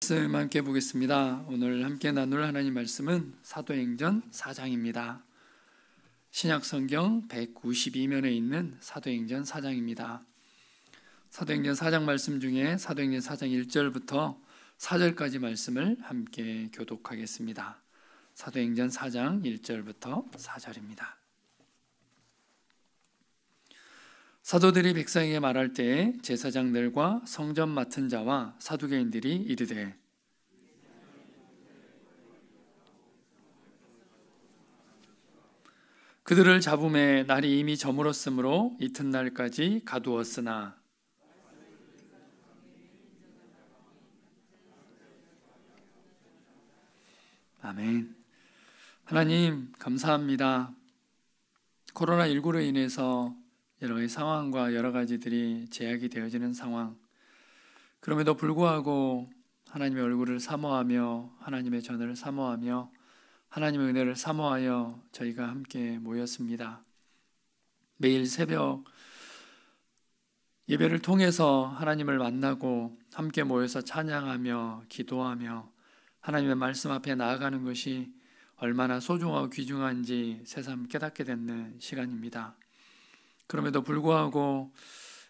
말씀 함께 보겠습니다. 오늘 함께 나눌 하나님 말씀은 사도행전 4장입니다. 신약성경 192면에 있는 사도행전 4장입니다. 사도행전 4장 말씀 중에 사도행전 4장 1절부터 4절까지 말씀을 함께 교독하겠습니다. 사도행전 4장 1절부터 4절입니다. 사도들이 백성에게 말할 때에 제사장들과 성전 맡은 자와 사두개인들이 이르되 그들을 잡음에 날이 이미 저물었으므로 이튿날까지 가두었으나 아멘. 하나님 감사합니다. 코로나19로 인해서 여러 가지 상황과 여러 가지들이 제약이 되어지는 상황, 그럼에도 불구하고 하나님의 얼굴을 사모하며 하나님의 전을 사모하며 하나님의 은혜를 사모하여 저희가 함께 모였습니다. 매일 새벽 예배를 통해서 하나님을 만나고 함께 모여서 찬양하며 기도하며 하나님의 말씀 앞에 나아가는 것이 얼마나 소중하고 귀중한지 새삼 깨닫게 되는 시간입니다. 그럼에도 불구하고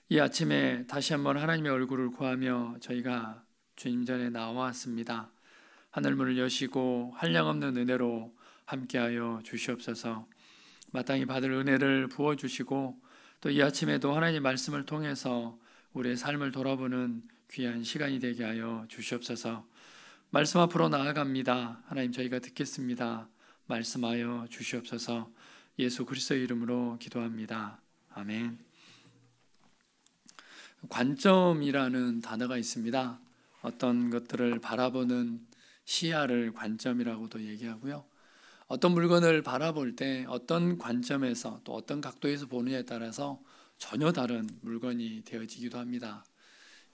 이 아침에 다시 한번 하나님의 얼굴을 구하며 저희가 주님 전에 나왔습니다. 하늘문을 여시고 한량없는 은혜로 함께하여 주시옵소서. 마땅히 받을 은혜를 부어주시고 또 이 아침에도 하나님의 말씀을 통해서 우리의 삶을 돌아보는 귀한 시간이 되게 하여 주시옵소서. 말씀 앞으로 나아갑니다. 하나님 저희가 듣겠습니다. 말씀하여 주시옵소서. 예수 그리스도의 이름으로 기도합니다. 아멘. 관점이라는 단어가 있습니다. 어떤 것들을 바라보는 시야를 관점이라고도 얘기하고요. 어떤 물건을 바라볼 때 어떤 관점에서 또 어떤 각도에서 보느냐에 따라서 전혀 다른 물건이 되어지기도 합니다.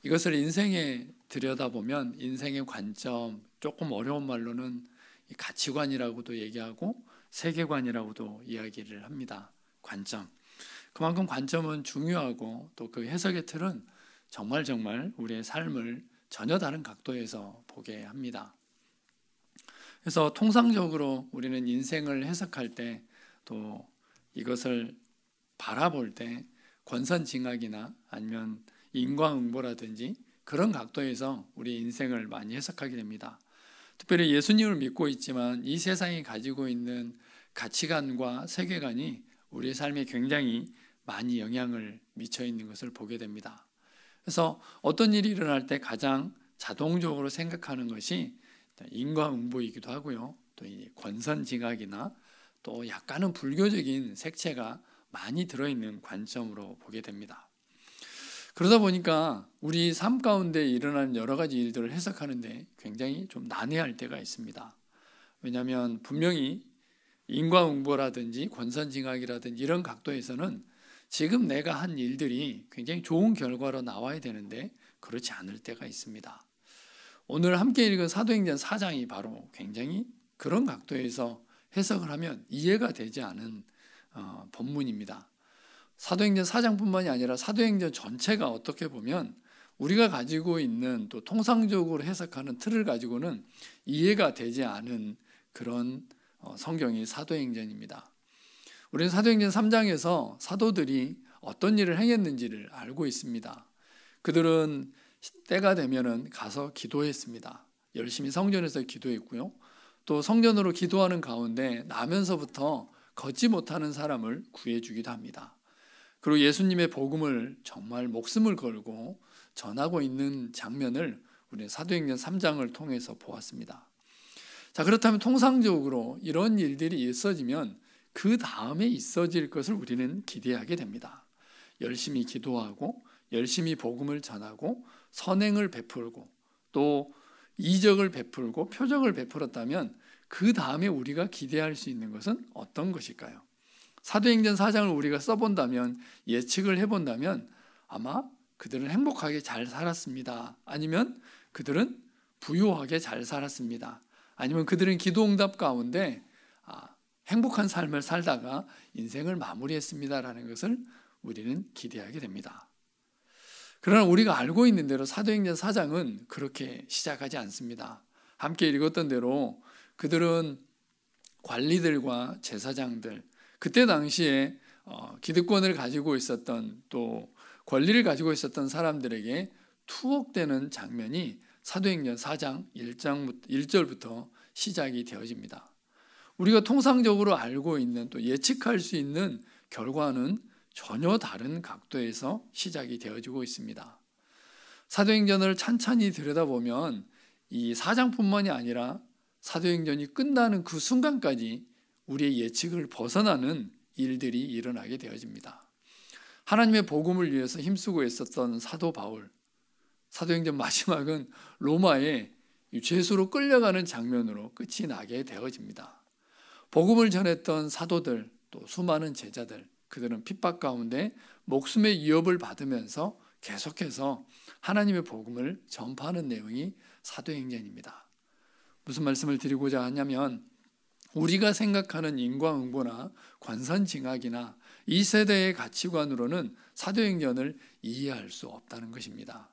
이것을 인생에 들여다보면 인생의 관점, 조금 어려운 말로는 가치관이라고도 얘기하고 세계관이라고도 이야기를 합니다. 관점. 그만큼 관점은 중요하고 또 그 해석의 틀은 정말 우리의 삶을 전혀 다른 각도에서 보게 합니다. 그래서 통상적으로 우리는 인생을 해석할 때 또 이것을 바라볼 때 권선징악이나 아니면 인과응보라든지 그런 각도에서 우리 인생을 많이 해석하게 됩니다. 특별히 예수님을 믿고 있지만 이 세상이 가지고 있는 가치관과 세계관이 우리의 삶에 굉장히 많이 영향을 미쳐 있는 것을 보게 됩니다. 그래서 어떤 일이 일어날 때 가장 자동적으로 생각하는 것이 인과응보이기도 하고요. 또 이 권선징악이나 또 약간은 불교적인 색채가 많이 들어있는 관점으로 보게 됩니다. 그러다 보니까 우리 삶 가운데 일어나는 여러 가지 일들을 해석하는데 굉장히 좀 난해할 때가 있습니다. 왜냐하면 분명히 인과응보라든지 권선징악이라든지 이런 각도에서는 지금 내가 한 일들이 굉장히 좋은 결과로 나와야 되는데 그렇지 않을 때가 있습니다. 오늘 함께 읽은 사도행전 4장이 바로 굉장히 그런 각도에서 해석을 하면 이해가 되지 않은 본문입니다. 사도행전 4장뿐만이 아니라 사도행전 전체가 어떻게 보면 우리가 가지고 있는 또 통상적으로 해석하는 틀을 가지고는 이해가 되지 않은 그런 성경이 사도행전입니다. 우리는 사도행전 3장에서 사도들이 어떤 일을 행했는지를 알고 있습니다. 그들은 때가 되면은 가서 기도했습니다. 열심히 성전에서 기도했고요. 또 성전으로 기도하는 가운데 나면서부터 걷지 못하는 사람을 구해주기도 합니다. 그리고 예수님의 복음을 정말 목숨을 걸고 전하고 있는 장면을 우리는 사도행전 3장을 통해서 보았습니다. 자, 그렇다면 통상적으로 이런 일들이 있어지면 그 다음에 있어질 것을 우리는 기대하게 됩니다. 열심히 기도하고 열심히 복음을 전하고 선행을 베풀고 또 이적을 베풀고 표적을 베풀었다면 그 다음에 우리가 기대할 수 있는 것은 어떤 것일까요? 사도행전 4장을 우리가 써본다면 예측을 해본다면 아마 그들은 행복하게 잘 살았습니다. 아니면 그들은 부유하게 잘 살았습니다. 아니면 그들은 기도응답 가운데 행복한 삶을 살다가 인생을 마무리했습니다라는 것을 우리는 기대하게 됩니다. 그러나 우리가 알고 있는 대로 사도행전 4장은 그렇게 시작하지 않습니다. 함께 읽었던 대로 그들은 관리들과 제사장들, 그때 당시에 기득권을 가지고 있었던 또 권리를 가지고 있었던 사람들에게 투옥되는 장면이 사도행전 4장 1절부터 시작이 되어집니다. 우리가 통상적으로 알고 있는 또 예측할 수 있는 결과는 전혀 다른 각도에서 시작이 되어지고 있습니다. 사도행전을 찬찬히 들여다보면 이 4장뿐만이 아니라 사도행전이 끝나는 그 순간까지 우리의 예측을 벗어나는 일들이 일어나게 되어집니다. 하나님의 복음을 위해서 힘쓰고 있었던 사도 바울, 사도행전 마지막은 로마에 죄수로 끌려가는 장면으로 끝이 나게 되어집니다. 복음을 전했던 사도들, 또 수많은 제자들, 그들은 핍박 가운데 목숨의 위협을 받으면서 계속해서 하나님의 복음을 전파하는 내용이 사도행전입니다. 무슨 말씀을 드리고자 하냐면 우리가 생각하는 인과응보나 관선징악이나 이 세대의 가치관으로는 사도행전을 이해할 수 없다는 것입니다.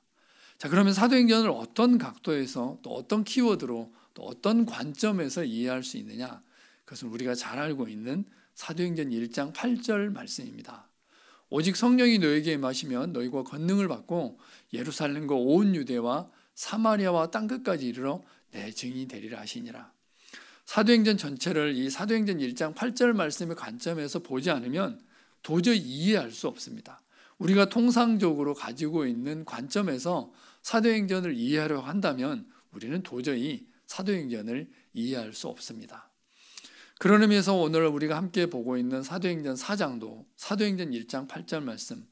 자, 그러면 사도행전을 어떤 각도에서 또 어떤 키워드로 또 어떤 관점에서 이해할 수 있느냐? 그것은 우리가 잘 알고 있는 사도행전 1장 8절 말씀입니다. 오직 성령이 너에게 임하시면 너희가 권능을 받고 예루살렘과 온 유대와 사마리아와 땅끝까지 이르러 내 증인이 되리라 하시니라. 사도행전 전체를 이 사도행전 1장 8절 말씀의 관점에서 보지 않으면 도저히 이해할 수 없습니다. 우리가 통상적으로 가지고 있는 관점에서 사도행전을 이해하려고 한다면 우리는 도저히 사도행전을 이해할 수 없습니다. 그런 의미에서 오늘 우리가 함께 보고 있는 사도행전 4장도 사도행전 1장 8절 말씀,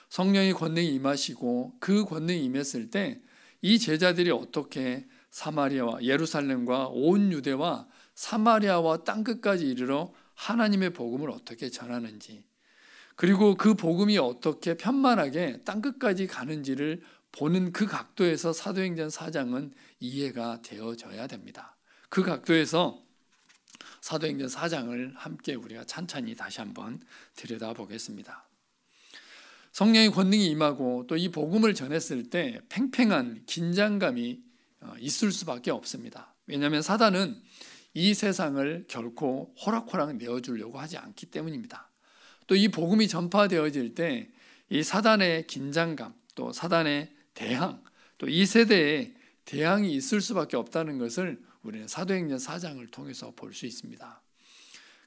성령의 권능이 임하시고 그 권능이 임했을 때 이 제자들이 어떻게 사마리아와 예루살렘과 온 유대와 사마리아와 땅끝까지 이르러 하나님의 복음을 어떻게 전하는지, 그리고 그 복음이 어떻게 편만하게 땅끝까지 가는지를 보는 그 각도에서 사도행전 4장은 이해가 되어져야 됩니다. 그 각도에서 사도행전 4장을 함께 우리가 찬찬히 다시 한번 들여다보겠습니다. 성령의 권능이 임하고 또 이 복음을 전했을 때 팽팽한 긴장감이 있을 수밖에 없습니다. 왜냐하면 사단은 이 세상을 결코 호락호락 내어주려고 하지 않기 때문입니다. 또 이 복음이 전파되어질 때 이 사단의 긴장감, 또 사단의 대항, 또 이 세대에 대항이 있을 수밖에 없다는 것을 우리는 사도행전 4장을 통해서 볼 수 있습니다.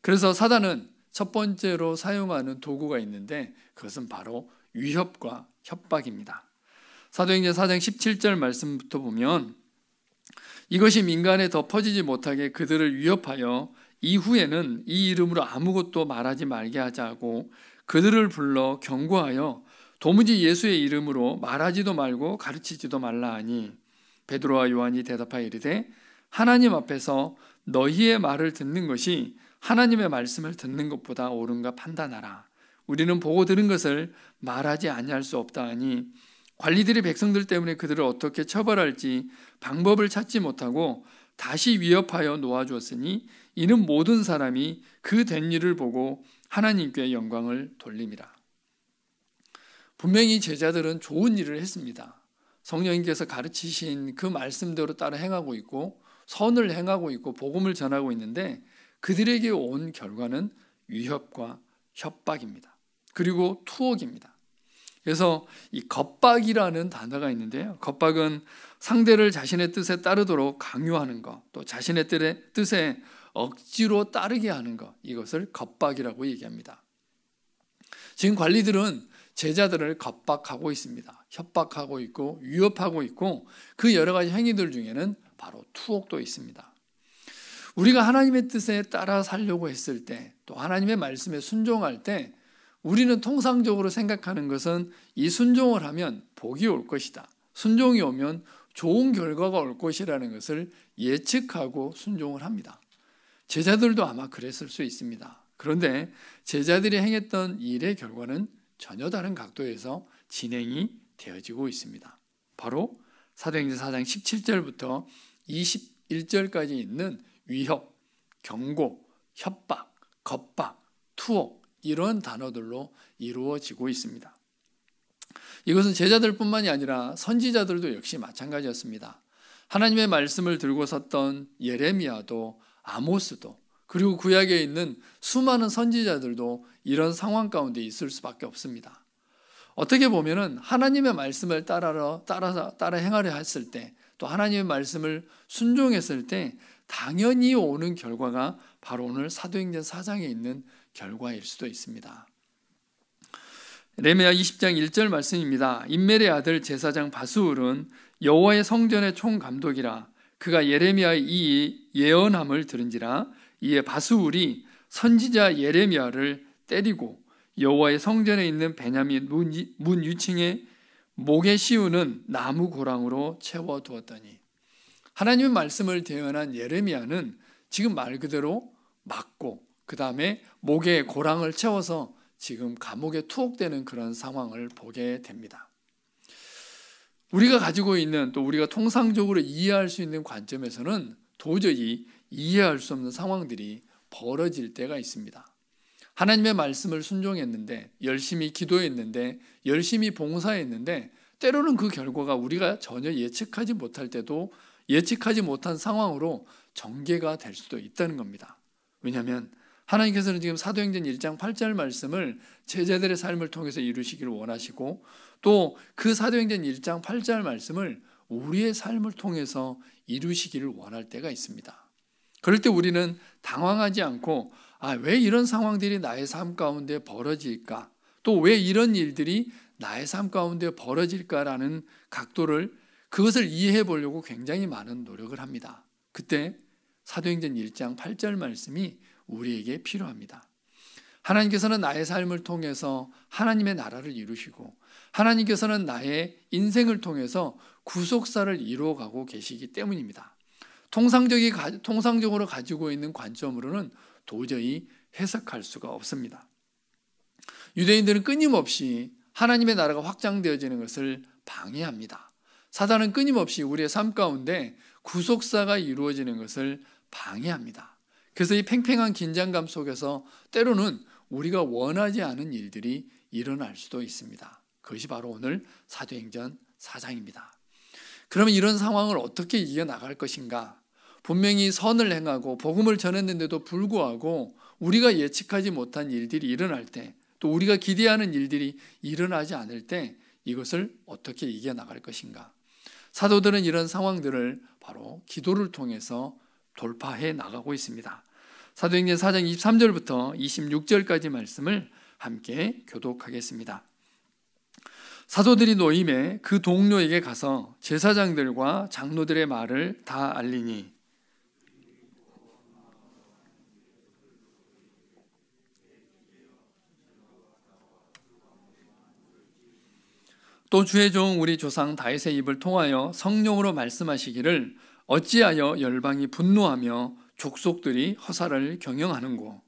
그래서 사단은 첫 번째로 사용하는 도구가 있는데 그것은 바로 위협과 협박입니다. 사도행전 4장 17절 말씀부터 보면 이것이 민간에 더 퍼지지 못하게 그들을 위협하여 이후에는 이 이름으로 아무것도 말하지 말게 하자고 그들을 불러 경고하여 도무지 예수의 이름으로 말하지도 말고 가르치지도 말라 하니 베드로와 요한이 대답하여 이르되 하나님 앞에서 너희의 말을 듣는 것이 하나님의 말씀을 듣는 것보다 옳은가 판단하라. 우리는 보고 들은 것을 말하지 아니할 수 없다 하니 관리들이 백성들 때문에 그들을 어떻게 처벌할지 방법을 찾지 못하고 다시 위협하여 놓아주었으니 이는 모든 사람이 그 된 일을 보고 하나님께 영광을 돌림이라. 분명히 제자들은 좋은 일을 했습니다. 성령님께서 가르치신 그 말씀대로 따라 행하고 있고 선을 행하고 있고 복음을 전하고 있는데 그들에게 온 결과는 위협과 협박입니다. 그리고 투옥입니다. 그래서 이 겁박이라는 단어가 있는데요. 겁박은 상대를 자신의 뜻에 따르도록 강요하는 것, 또 자신의 뜻에 억지로 따르게 하는 것, 이것을 겁박이라고 얘기합니다. 지금 관리들은 제자들을 겁박하고 있습니다. 협박하고 있고 위협하고 있고 그 여러 가지 행위들 중에는 바로 투옥도 있습니다. 우리가 하나님의 뜻에 따라 살려고 했을 때, 또 하나님의 말씀에 순종할 때 우리는 통상적으로 생각하는 것은 이 순종을 하면 복이 올 것이다. 순종이 오면 좋은 결과가 올 것이라는 것을 예측하고 순종을 합니다. 제자들도 아마 그랬을 수 있습니다. 그런데 제자들이 행했던 일의 결과는 전혀 다른 각도에서 진행이 되어지고 있습니다. 바로 사도행전 4장 17절부터 21절까지 있는 위협, 경고, 협박, 겁박, 투옥 이런 단어들로 이루어지고 있습니다. 이것은 제자들뿐만이 아니라 선지자들도 역시 마찬가지였습니다. 하나님의 말씀을 들고 섰던 예레미야도 아모스도 그리고 구약에 있는 수많은 선지자들도 이런 상황 가운데 있을 수밖에 없습니다. 어떻게 보면은 하나님의 말씀을 따라 행하려 했을 때, 또 하나님의 말씀을 순종했을 때 당연히 오는 결과가 바로 오늘 사도행전 4장에 있는 결과일 수도 있습니다. 레미야 20장 1절 말씀입니다. 임멜의 아들 제사장 바수울은 여호와의 성전의 총감독이라. 그가 예레미야의 이 예언함을 들은지라. 이에 바수울이 선지자 예레미야를 때리고 여호와의 성전에 있는 베냐민 문 유층에 목에 씌우는 나무 고랑으로 채워두었더니, 하나님의 말씀을 대언한 예레미야는 지금 말 그대로 맞고 그 다음에 목에 고랑을 채워서 지금 감옥에 투옥되는 그런 상황을 보게 됩니다. 우리가 가지고 있는, 또 우리가 통상적으로 이해할 수 있는 관점에서는 도저히 이해할 수 없는 상황들이 벌어질 때가 있습니다. 하나님의 말씀을 순종했는데, 열심히 기도했는데, 열심히 봉사했는데 때로는 그 결과가 우리가 전혀 예측하지 못할 때도 예측하지 못한 상황으로 전개가 될 수도 있다는 겁니다. 왜냐하면 하나님께서는 지금 사도행전 1장 8절 말씀을 제자들의 삶을 통해서 이루시기를 원하시고, 또 그 사도행전 1장 8절 말씀을 우리의 삶을 통해서 이루시기를 원할 때가 있습니다. 그럴 때 우리는 당황하지 않고, 왜 이런 상황들이 나의 삶 가운데 벌어질까? 또 왜 이런 일들이 나의 삶 가운데 벌어질까라는 각도를, 그것을 이해해 보려고 굉장히 많은 노력을 합니다. 그때 사도행전 1장 8절 말씀이 우리에게 필요합니다. 하나님께서는 나의 삶을 통해서 하나님의 나라를 이루시고, 하나님께서는 나의 인생을 통해서 구속사를 이루어가고 계시기 때문입니다. 통상적으로 가지고 있는 관점으로는 도저히 해석할 수가 없습니다. 유대인들은 끊임없이 하나님의 나라가 확장되어지는 것을 방해합니다. 사단은 끊임없이 우리의 삶 가운데 구속사가 이루어지는 것을 방해합니다. 그래서 이 팽팽한 긴장감 속에서 때로는 우리가 원하지 않은 일들이 일어날 수도 있습니다. 그것이 바로 오늘 사도행전 4장입니다. 그러면 이런 상황을 어떻게 이겨나갈 것인가? 분명히 선을 행하고 복음을 전했는데도 불구하고 우리가 예측하지 못한 일들이 일어날 때, 또 우리가 기대하는 일들이 일어나지 않을 때 이것을 어떻게 이겨나갈 것인가? 사도들은 이런 상황들을 바로 기도를 통해서 돌파해 나가고 있습니다. 사도행전 4장 23절부터 26절까지 말씀을 함께 교독하겠습니다. 사도들이 노임에 그 동료에게 가서 제사장들과 장로들의 말을 다 알리니, 또 주의 종 우리 조상 다윗의 입을 통하여 성령으로 말씀하시기를 어찌하여 열방이 분노하며 족속들이 허사를 경영하는고.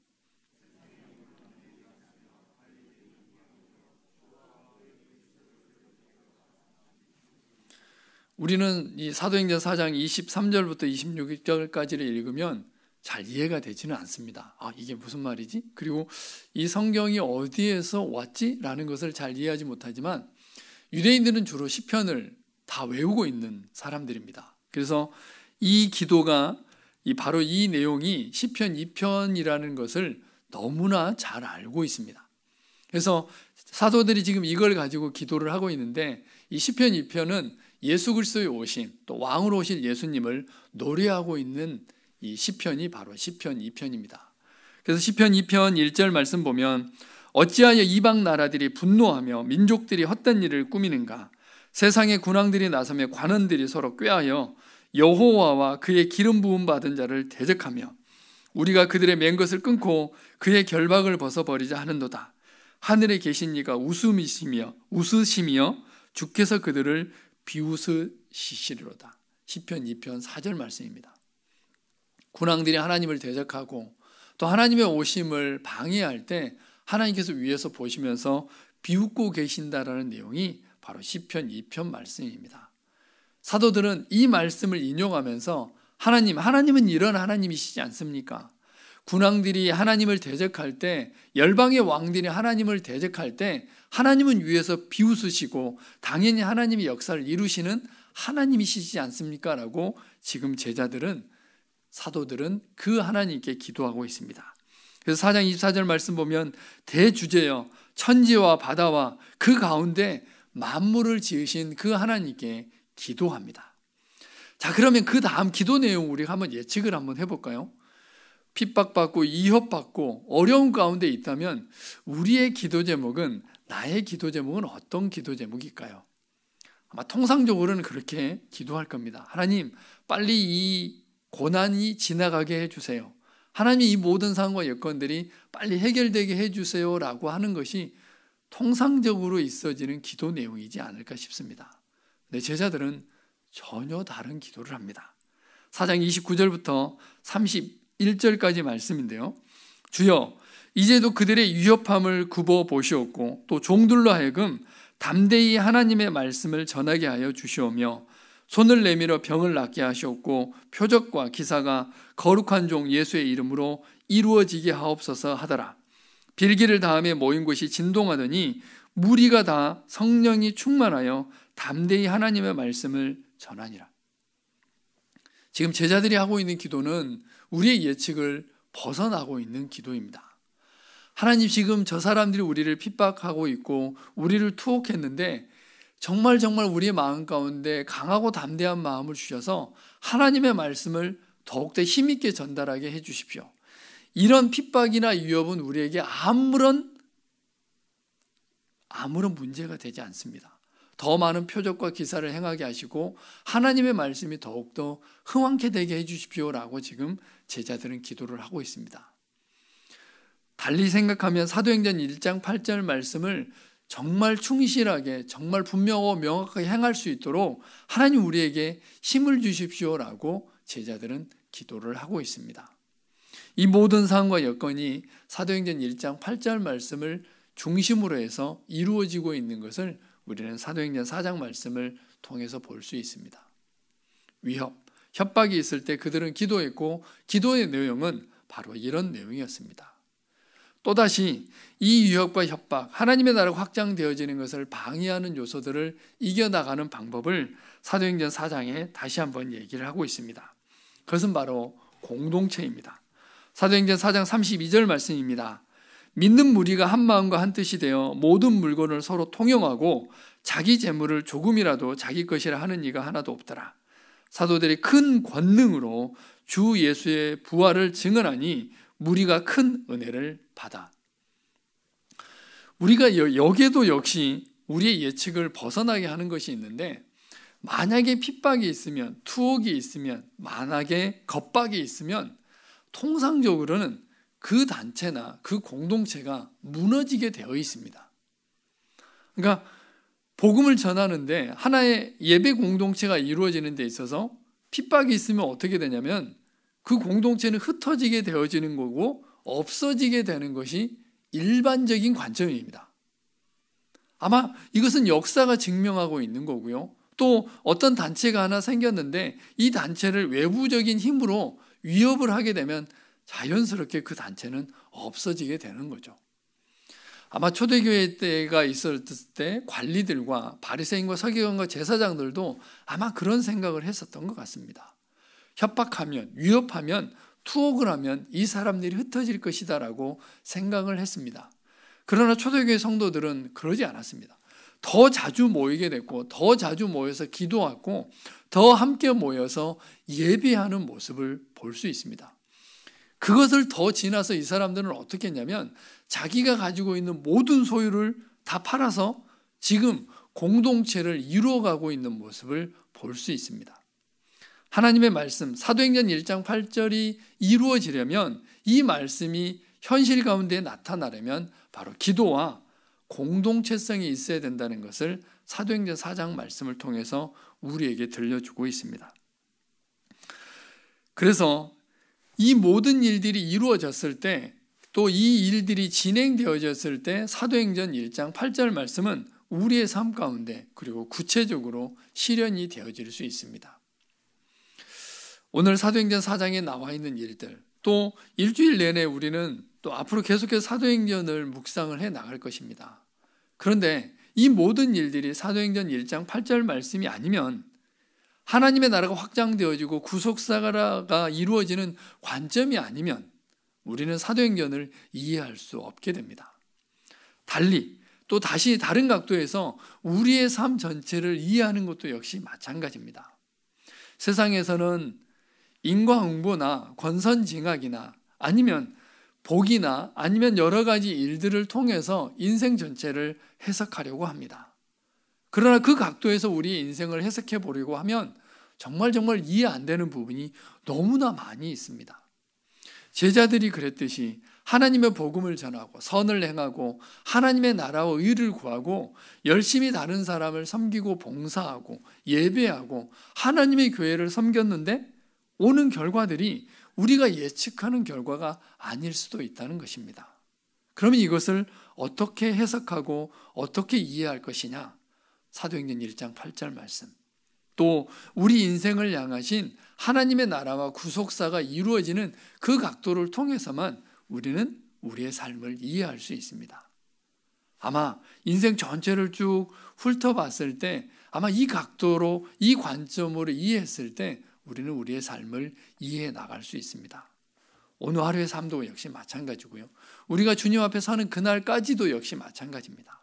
우리는 이 사도행전 4장 23절부터 26절까지를 읽으면 잘 이해가 되지는 않습니다. 이게 무슨 말이지? 그리고 이 성경이 어디에서 왔지? 라는 것을 잘 이해하지 못하지만 유대인들은 주로 시편을 다 외우고 있는 사람들입니다. 그래서 이 기도가 바로 이 내용이 시편 2편이라는 것을 너무나 잘 알고 있습니다. 그래서 사도들이 지금 이걸 가지고 기도를 하고 있는데, 이 시편 2편은 예수 그리스도의 오심, 또 왕으로 오실 예수님을 노래하고 있는 이 시편이 바로 시편 2편입니다. 그래서 시편 2편 1절 말씀 보면, 어찌하여 이방 나라들이 분노하며 민족들이 헛된 일을 꾸미는가? 세상의 군왕들이 나서며 관원들이 서로 꾀하여 여호와와 그의 기름 부음 받은 자를 대적하며 우리가 그들의 맨 것을 끊고 그의 결박을 벗어버리자 하는도다. 하늘에 계신 이가 웃으시며 주께서 그들을 비웃으시리로다. 시편 2편 4절 말씀입니다. 군왕들이 하나님을 대적하고 또 하나님의 오심을 방해할 때 하나님께서 위에서 보시면서 비웃고 계신다라는 내용이 바로 시편 2편 말씀입니다. 사도들은 이 말씀을 인용하면서 하나님은 이런 하나님이시지 않습니까? 군왕들이 하나님을 대적할 때, 열방의 왕들이 하나님을 대적할 때 하나님은 위에서 비웃으시고 당연히 하나님의 역사를 이루시는 하나님이시지 않습니까? 라고 지금 제자들은, 사도들은 그 하나님께 기도하고 있습니다. 그래서 4장 24절 말씀 보면 대주제여 천지와 바다와 그 가운데 만물을 지으신 그 하나님께 기도합니다. 자, 그러면 그 다음 기도 내용 우리가 한번 예측을 한번 해볼까요? 핍박받고 위협받고 어려운 가운데 있다면 우리의 기도 제목은, 나의 기도 제목은 어떤 기도 제목일까요? 아마 통상적으로는 그렇게 기도할 겁니다. 하나님, 빨리 이 고난이 지나가게 해주세요. 하나님, 이 모든 상황과 여건들이 빨리 해결되게 해주세요 라고 하는 것이 통상적으로 있어지는 기도 내용이지 않을까 싶습니다. 근데 제자들은 전혀 다른 기도를 합니다. 4장 29절부터 31절까지 말씀인데요. 주여, 이제도 그들의 위협함을 굽어 보시옵고 또 종들로 하여금 담대히 하나님의 말씀을 전하게 하여 주시오며 손을 내밀어 병을 낫게 하시옵고 표적과 기사가 거룩한 종 예수의 이름으로 이루어지게 하옵소서 하더라. 빌기를 다음에 모인 곳이 진동하더니 무리가 다 성령이 충만하여 담대히 하나님의 말씀을 전하니라. 지금 제자들이 하고 있는 기도는 우리의 예측을 벗어나고 있는 기도입니다. 하나님, 지금 저 사람들이 우리를 핍박하고 있고 우리를 투옥했는데 정말 우리의 마음 가운데 강하고 담대한 마음을 주셔서 하나님의 말씀을 더욱더 힘있게 전달하게 해주십시오. 이런 핍박이나 위협은 우리에게 아무런 문제가 되지 않습니다. 더 많은 표적과 기사를 행하게 하시고 하나님의 말씀이 더욱더 흥왕케 되게 해주십시오라고 지금 제자들은 기도를 하고 있습니다. 달리 생각하면 사도행전 1장 8절 말씀을 정말 충실하게, 정말 분명하고 명확하게 행할 수 있도록 하나님 우리에게 힘을 주십시오라고 제자들은 기도를 하고 있습니다. 이 모든 상황과 여건이 사도행전 1장 8절 말씀을 중심으로 해서 이루어지고 있는 것을 우리는 사도행전 4장 말씀을 통해서 볼 수 있습니다. 위협, 협박이 있을 때 그들은 기도했고 기도의 내용은 바로 이런 내용이었습니다. 또다시 이 위협과 협박, 하나님의 나라가 확장되어지는 것을 방해하는 요소들을 이겨나가는 방법을 사도행전 4장에 다시 한번 얘기를 하고 있습니다. 그것은 바로 공동체입니다. 사도행전 4장 32절 말씀입니다. 믿는 무리가 한 마음과 한 뜻이 되어 모든 물건을 서로 통용하고 자기 재물을 조금이라도 자기 것이라 하는 이가 하나도 없더라. 사도들이 큰 권능으로 주 예수의 부활을 증언하니 무리가 큰 은혜를 받아. 우리가 여기에도 역시 우리의 예측을 벗어나게 하는 것이 있는데, 만약에 핍박이 있으면, 투옥이 있으면, 만약에 겁박이 있으면 통상적으로는 그 단체나 그 공동체가 무너지게 되어 있습니다. 그러니까 복음을 전하는데 하나의 예배 공동체가 이루어지는 데 있어서 핍박이 있으면 어떻게 되냐면 그 공동체는 흩어지게 되어지는 거고 없어지게 되는 것이 일반적인 관점입니다. 아마 이것은 역사가 증명하고 있는 거고요. 또 어떤 단체가 하나 생겼는데 이 단체를 외부적인 힘으로 위협을 하게 되면 자연스럽게 그 단체는 없어지게 되는 거죠. 아마 초대교회 때가 있을 때 관리들과 바리새인과 서기관과 제사장들도 아마 그런 생각을 했었던 것 같습니다. 협박하면, 위협하면, 투옥을 하면 이 사람들이 흩어질 것이다라고 생각을 했습니다. 그러나 초대교회 성도들은 그러지 않았습니다. 더 자주 모이게 됐고 더 자주 모여서 기도하고 더 함께 모여서 예배하는 모습을 볼 수 있습니다. 그것을 더 지나서 이 사람들은 어떻게 했냐면 자기가 가지고 있는 모든 소유를 다 팔아서 지금 공동체를 이루어가고 있는 모습을 볼 수 있습니다. 하나님의 말씀, 사도행전 1장 8절이 이루어지려면, 이 말씀이 현실 가운데 나타나려면 바로 기도와 공동체성이 있어야 된다는 것을 사도행전 4장 말씀을 통해서 우리에게 들려주고 있습니다. 그래서 이 모든 일들이 이루어졌을 때, 또 이 일들이 진행되어졌을 때 사도행전 1장 8절 말씀은 우리의 삶 가운데 그리고 구체적으로 실현이 되어질 수 있습니다. 오늘 사도행전 4장에 나와 있는 일들, 또 일주일 내내 우리는 또 앞으로 계속해서 사도행전을 묵상을 해 나갈 것입니다. 그런데 이 모든 일들이 사도행전 1장 8절 말씀이 아니면, 하나님의 나라가 확장되어지고 구속사가 이루어지는 관점이 아니면 우리는 사도행전을 이해할 수 없게 됩니다. 달리 또 다시 다른 각도에서 우리의 삶 전체를 이해하는 것도 역시 마찬가지입니다. 세상에서는 인과응보나 권선징악이나 아니면 복이나 아니면 여러 가지 일들을 통해서 인생 전체를 해석하려고 합니다. 그러나 그 각도에서 우리의 인생을 해석해 보려고 하면 정말 이해 안 되는 부분이 너무나 많이 있습니다. 제자들이 그랬듯이 하나님의 복음을 전하고 선을 행하고 하나님의 나라와 의를 구하고 열심히 다른 사람을 섬기고 봉사하고 예배하고 하나님의 교회를 섬겼는데 오는 결과들이 우리가 예측하는 결과가 아닐 수도 있다는 것입니다. 그러면 이것을 어떻게 해석하고 어떻게 이해할 것이냐? 사도행전 1장 8절 말씀, 또 우리 인생을 향하신 하나님의 나라와 구속사가 이루어지는 그 각도를 통해서만 우리는 우리의 삶을 이해할 수 있습니다. 아마 인생 전체를 쭉 훑어봤을 때 아마 이 각도로, 이 관점으로 이해했을 때 우리는 우리의 삶을 이해해 나갈 수 있습니다. 오늘 하루의 삶도 역시 마찬가지고요. 우리가 주님 앞에 서는 그날까지도 역시 마찬가지입니다.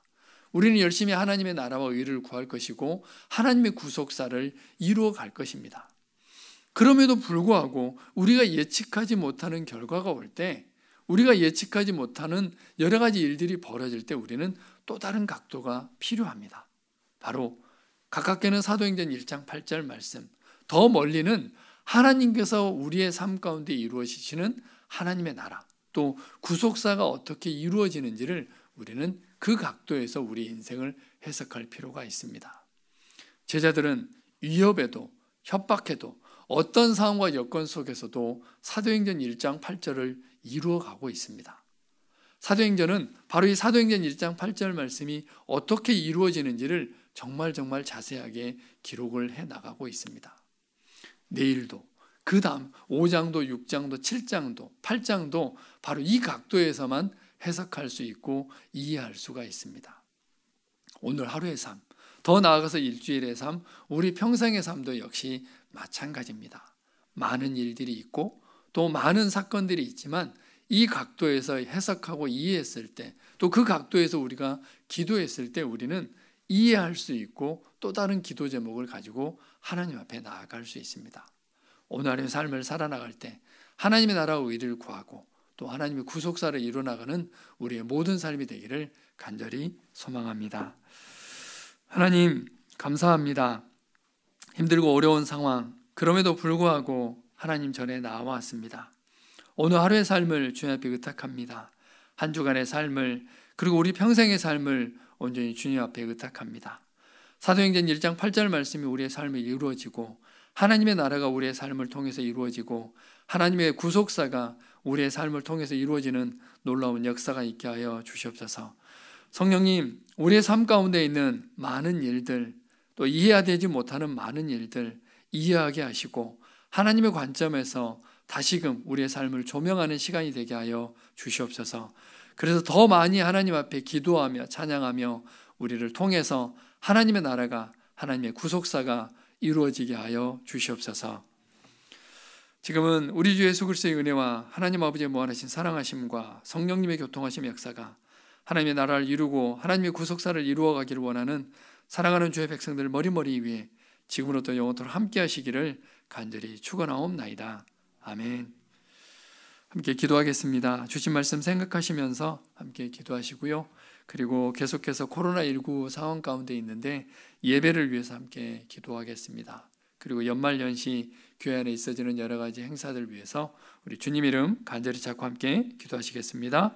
우리는 열심히 하나님의 나라와 의를 구할 것이고 하나님의 구속사를 이루어 갈 것입니다. 그럼에도 불구하고 우리가 예측하지 못하는 결과가 올 때, 우리가 예측하지 못하는 여러 가지 일들이 벌어질 때 우리는 또 다른 각도가 필요합니다. 바로 가깝게는 사도행전 1장 8절 말씀, 더 멀리는 하나님께서 우리의 삶 가운데 이루어지시는 하나님의 나라, 또 구속사가 어떻게 이루어지는지를 우리는 그 각도에서 우리 인생을 해석할 필요가 있습니다. 제자들은 위협에도 협박해도 어떤 상황과 여건 속에서도 사도행전 1장 8절을 이루어가고 있습니다. 사도행전은 바로 이 사도행전 1장 8절 말씀이 어떻게 이루어지는지를 정말 자세하게 기록을 해나가고 있습니다. 내일도, 그 다음 5장도 6장도 7장도 8장도 바로 이 각도에서만 해석할 수 있고 이해할 수가 있습니다. 오늘 하루의 삶, 더 나아가서 일주일의 삶, 우리 평생의 삶도 역시 마찬가지입니다. 많은 일들이 있고 또 많은 사건들이 있지만 이 각도에서 해석하고 이해했을 때, 또 그 각도에서 우리가 기도했을 때 우리는 이해할 수 있고 또 다른 기도 제목을 가지고 하나님 앞에 나아갈 수 있습니다. 오늘의 삶을 살아나갈 때 하나님의 나라와 의를 구하고 또 하나님의 구속사를 이루어나가는 우리의 모든 삶이 되기를 간절히 소망합니다. 하나님 감사합니다. 힘들고 어려운 상황, 그럼에도 불구하고 하나님 전에 나와왔습니다. 오늘 하루의 삶을 주님 앞에 의탁합니다. 한 주간의 삶을, 그리고 우리 평생의 삶을 온전히 주님 앞에 의탁합니다. 사도행전 1장 8절 말씀이 우리의 삶에 이루어지고 하나님의 나라가 우리의 삶을 통해서 이루어지고 하나님의 구속사가 우리의 삶을 통해서 이루어지는 놀라운 역사가 있게 하여 주시옵소서. 성령님, 우리의 삶 가운데 있는 많은 일들, 또 이해되지 못하는 많은 일들 이해하게 하시고 하나님의 관점에서 다시금 우리의 삶을 조명하는 시간이 되게 하여 주시옵소서. 그래서 더 많이 하나님 앞에 기도하며 찬양하며 우리를 통해서 하나님의 나라가, 하나님의 구속사가 이루어지게 하여 주시옵소서. 지금은 우리 주 예수 그리스도의 은혜와 하나님 아버지의 무한하신 사랑하심과 성령님의 교통하심 역사가 하나님의 나라를 이루고 하나님의 구속사를 이루어가기를 원하는 사랑하는 주의 백성들 머리머리 위에 지금으로부터 영원토록 함께 하시기를 간절히 축원하옵나이다. 아멘. 함께 기도하겠습니다. 주신 말씀 생각하시면서 함께 기도하시고요. 그리고 계속해서 코로나19 상황 가운데 있는데 예배를 위해서 함께 기도하겠습니다. 그리고 연말연시 교회 안에 있어지는 여러 가지 행사들 위해서 우리 주님 이름 간절히 찾고 함께 기도하시겠습니다.